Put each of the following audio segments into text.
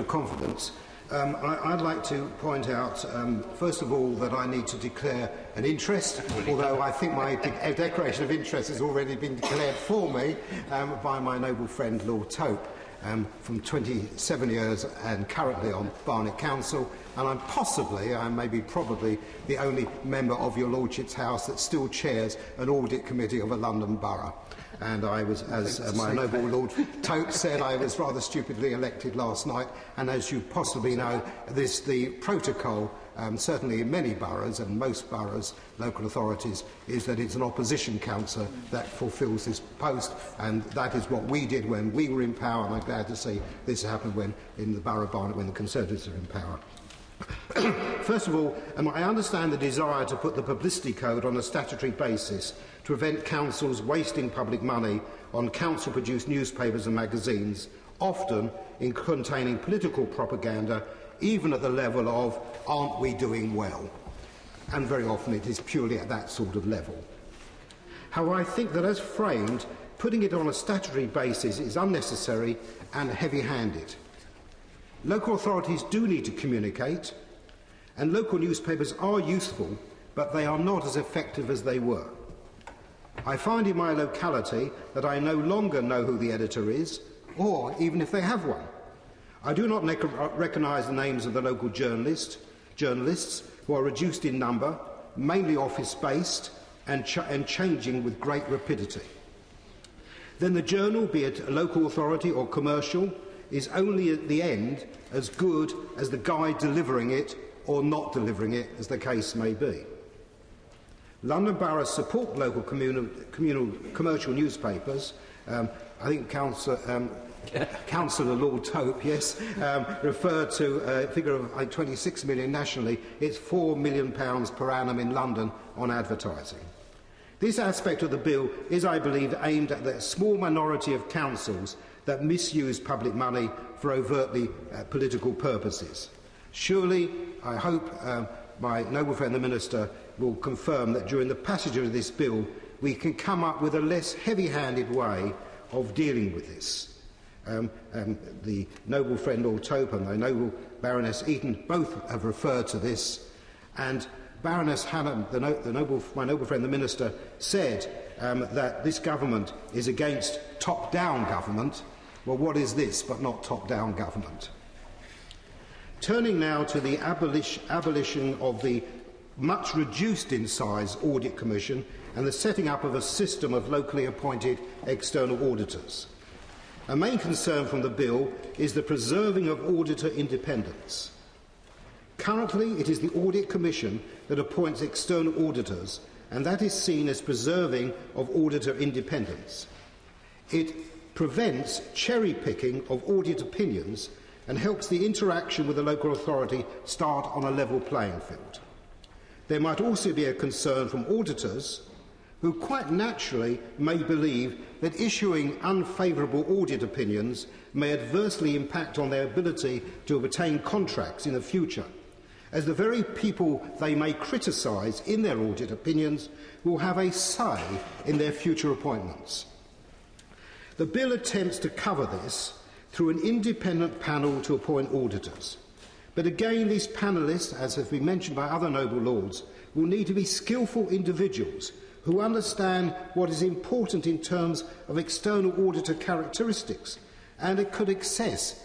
confidence. I'd like to point out, first of all, that I need to declare an interest, although I think my declaration of interest has already been declared for me by my noble friend Lord Tope, from 27 years and currently on Barnet Council, and I'm probably the only member of your Lordship's House that still chairs an audit committee of a London borough. And I was, as my noble Lord Tope said, I was rather stupidly elected last night, and as you possibly know, the protocol, certainly in many boroughs and most boroughs, local authorities, is that it's an opposition councillor that fulfils this post, and that is what we did when we were in power, and I'm glad to see this happened when in the borough of Barnet when the Conservatives are in power. First of all, I understand the desire to put the publicity code on a statutory basis to prevent councils wasting public money on council-produced newspapers and magazines, often in containing political propaganda, even at the level of, aren't we doing well? And very often it is purely at that sort of level. However, I think that as framed, putting it on a statutory basis is unnecessary and heavy-handed. Local authorities do need to communicate, and local newspapers are useful, but they are not as effective as they were. I find in my locality that I no longer know who the editor is, or even if they have one. I do not recognise the names of the local journalists who are reduced in number, mainly office-based, and changing with great rapidity. Then the journal, be it a local authority or commercial, is only at the end as good as the guy delivering it or not delivering it, as the case may be. London boroughs support local commercial newspapers. I think Councillor Lord Tope, yes, referred to a figure of 26 million nationally. It's £4 million per annum in London on advertising. This aspect of the bill is, I believe, aimed at the small minority of councils that misuse public money for overtly political purposes. Surely, I hope my noble friend the Minister will confirm that during the passage of this bill we can come up with a less heavy-handed way of dealing with this. The noble friend Lord Tope and the noble Baroness Eaton both have referred to this, and Baroness Hannah, my noble friend the Minister, said that this government is against top-down government. Well, what is this but not top-down government? Turning now to the abolition of the much reduced in size Audit Commission and the setting up of a system of locally appointed external auditors. A main concern from the bill is the preserving of auditor independence. Currently, it is the Audit Commission that appoints external auditors, and that is seen as preserving of auditor independence. It prevents cherry-picking of audit opinions and helps the interaction with the local authority start on a level playing field. There might also be a concern from auditors who quite naturally may believe that issuing unfavourable audit opinions may adversely impact on their ability to obtain contracts in the future, as the very people they may criticise in their audit opinions will have a say in their future appointments. The bill attempts to cover this through an independent panel to appoint auditors. But again, these panellists, as has been mentioned by other noble lords, will need to be skillful individuals who understand what is important in terms of external auditor characteristics and it could assess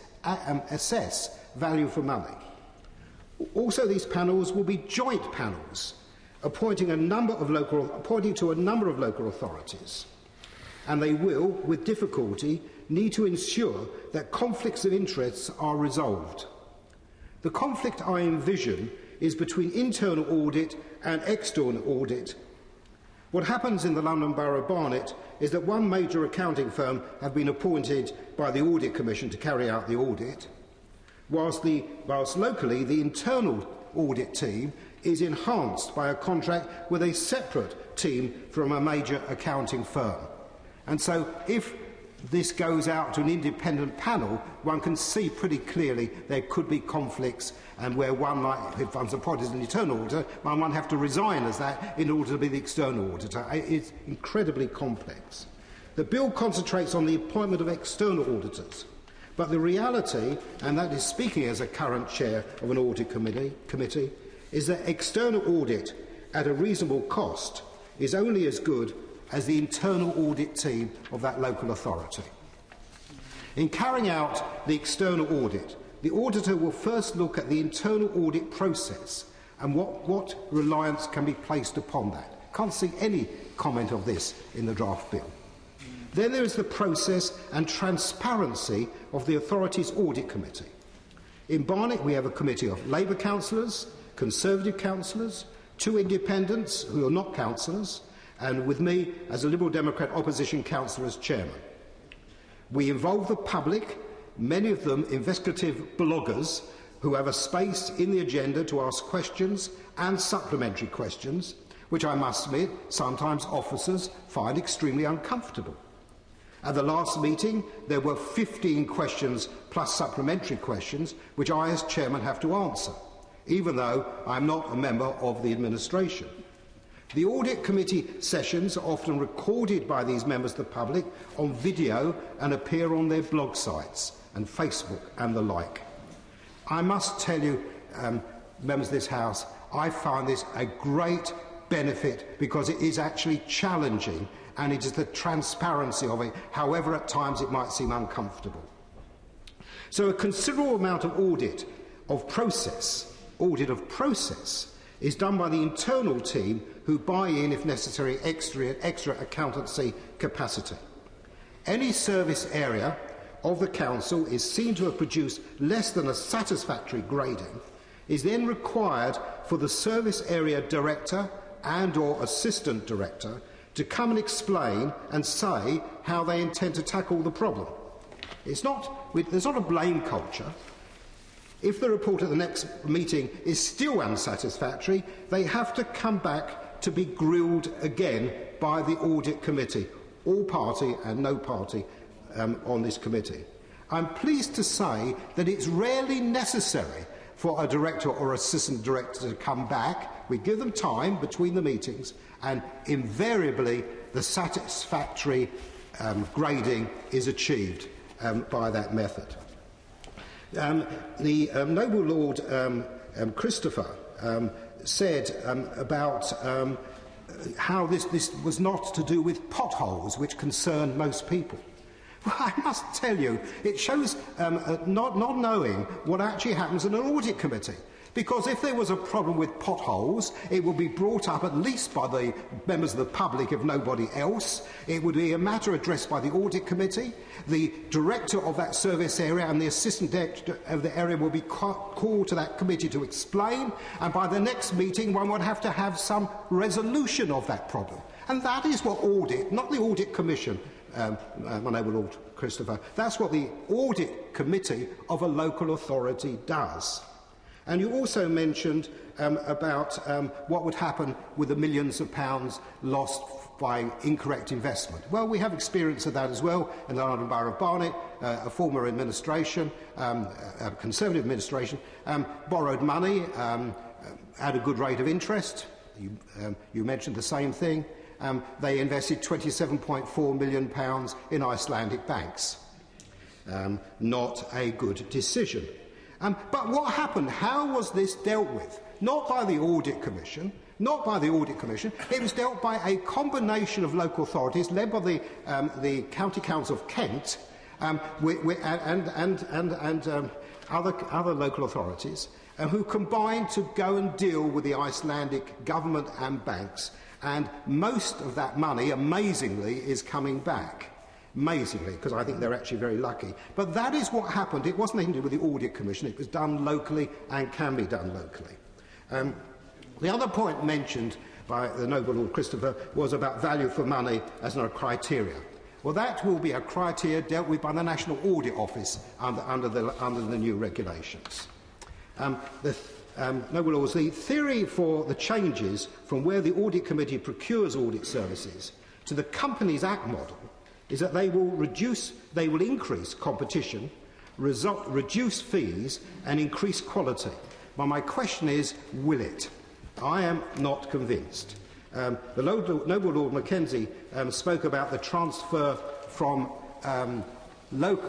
value for money. Also, these panels will be joint panels, appointing to a number of local authorities, and they will, with difficulty, need to ensure that conflicts of interests are resolved. The conflict I envision is between internal audit and external audit. What happens in the London Borough of Barnet is that one major accounting firm have been appointed by the Audit Commission to carry out the audit, whilst locally the internal audit team is enhanced by a contract with a separate team from a major accounting firm. And so if this goes out to an independent panel, one can see pretty clearly there could be conflicts, and where one might, if one's appointed as an internal auditor, one might have to resign as that in order to be the external auditor. It's incredibly complex. The bill concentrates on the appointment of external auditors, But the reality, and that is speaking as a current chair of an audit committee, is that external audit at a reasonable cost is only as good as the internal audit team of that local authority. In carrying out the external audit, the auditor will first look at the internal audit process and what reliance can be placed upon that. Can't see any comment of this in the draft bill. Then there is the process and transparency of the authority's audit committee. In Barnet we have a committee of Labour councillors, Conservative councillors, 2 independents who are not councillors, and with me as a Liberal Democrat opposition councillor as chairman. We involve the public, many of them investigative bloggers who have a space in the agenda to ask questions and supplementary questions, which I must admit sometimes officers find extremely uncomfortable. At the last meeting there were 15 questions plus supplementary questions which I as chairman have to answer, even though I am not a member of the administration. The audit committee sessions are often recorded by these members of the public on video and appear on their blog sites and Facebook and the like. I must tell you, members of this House, I find this a great benefit because it is actually challenging, and it is the transparency of it, however at times it might seem uncomfortable. So a considerable amount of audit of process is done by the internal team who buy in, if necessary, extra accountancy capacity. Any service area of the council is seen to have produced less than a satisfactory grading is then required for the service area director and or assistant director to come and explain and say how they intend to tackle the problem. There's not a blame culture. If the report at the next meeting is still unsatisfactory, they have to come back to be grilled again by the audit committee, all party and no party on this committee. I'm pleased to say that it's rarely necessary for a director or assistant director to come back. We give them time between the meetings, and invariably the satisfactory grading is achieved by that method. The noble Lord Christopher said about how this was not to do with potholes, which concern most people. Well, I must tell you, it shows not knowing what actually happens in an audit committee. Because if there was a problem with potholes, it would be brought up at least by the members of the public, if nobody else. It would be a matter addressed by the audit committee. The director of that service area and the assistant director of the area will be called to that committee to explain, and by the next meeting one would have to have some resolution of that problem. And that is what audit, not the audit commission, my noble Lord Christopher, that's what the audit committee of a local authority does. And you also mentioned about what would happen with the millions of pounds lost by incorrect investment. Well, we have experience of that as well in the London Borough of Barnet. A former administration, a Conservative administration, borrowed money at a good rate of interest. You mentioned the same thing. They invested £27.4 million in Icelandic banks. Not a good decision. But what happened? How was this dealt with? Not by the Audit Commission. It was dealt by a combination of local authorities led by the County Council of Kent and other local authorities who combined to go and deal with the Icelandic government and banks. And most of that money, amazingly, is coming back. Amazingly, because I think they're actually very lucky. But that is what happened. It wasn't anything to do with the Audit Commission. It was done locally and can be done locally. The other point mentioned by the noble Lord Christopher was about value for money as a criteria. Well, that will be a criteria dealt with by the National Audit Office under the new regulations. Noble Lords, the theory for the changes from where the Audit Committee procures audit services to the Companies Act model is that they will increase competition, reduce fees and increase quality. But my question is, will it? I am not convinced. The noble Lord Mackenzie spoke about the transfer from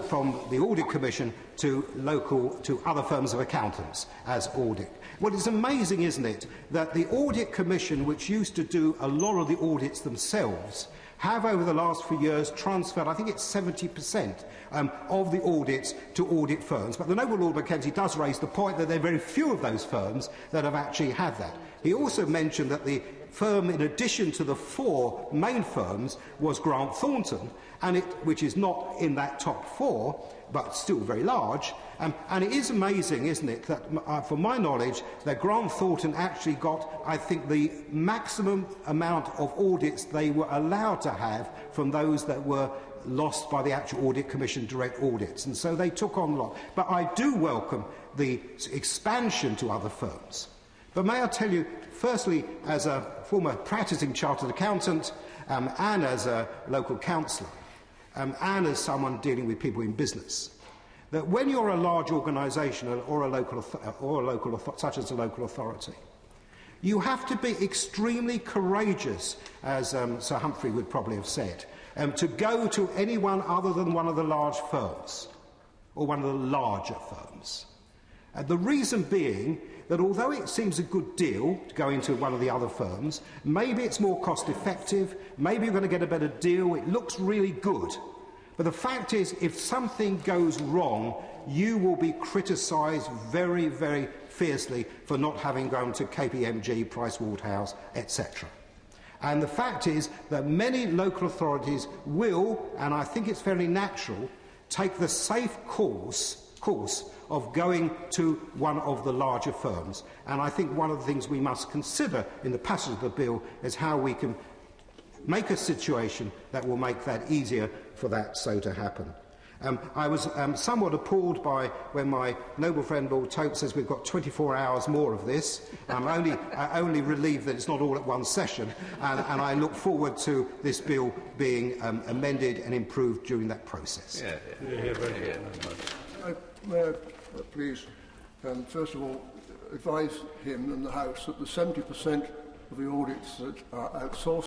from the Audit Commission to other firms of accountants as audit. Well, it's amazing, isn't it, that the Audit Commission, which used to do a lot of the audits themselves, have over the last few years transferred, I think it's 70% of the audits to audit firms. But the Noble Lord Mackenzie does raise the point that there are very few of those firms that have actually had that. He also mentioned that the firm, in addition to the 4 main firms, was Grant Thornton, which is not in that top 4, but still very large. And it is amazing, isn't it, that, from my knowledge, that Grant Thornton actually got, I think, the maximum amount of audits they were allowed to have from those that were lost by the actual Audit Commission direct audits. And so they took on a lot. But I do welcome the expansion to other firms. But may I tell you, firstly, as a former practising chartered accountant and as a local councillor and as someone dealing with people in business, that when you're a large organisation such as a local authority, you have to be extremely courageous, as Sir Humphrey would probably have said, to go to anyone other than one of the large firms or one of the larger firms. The reason being that although it seems a good deal to go into one of the other firms, maybe it's more cost effective, maybe you're going to get a better deal, it looks really good. But the fact is, if something goes wrong, you will be criticised very, very fiercely for not having gone to KPMG, Pricewaterhouse, etc. And the fact is that many local authorities will, and I think it's fairly natural, take the safe course of going to one of the larger firms. And I think one of the things we must consider in the passage of the bill is how we can make a situation that will make that easier for that so to happen. I was somewhat appalled by when my noble friend Lord Tope says we've got 24 hours more of this. I'm only relieved that it's not all at one session, and I look forward to this bill being amended and improved during that process. May I please, first of all, advise him and the House that the 70% of the audits that are outsourced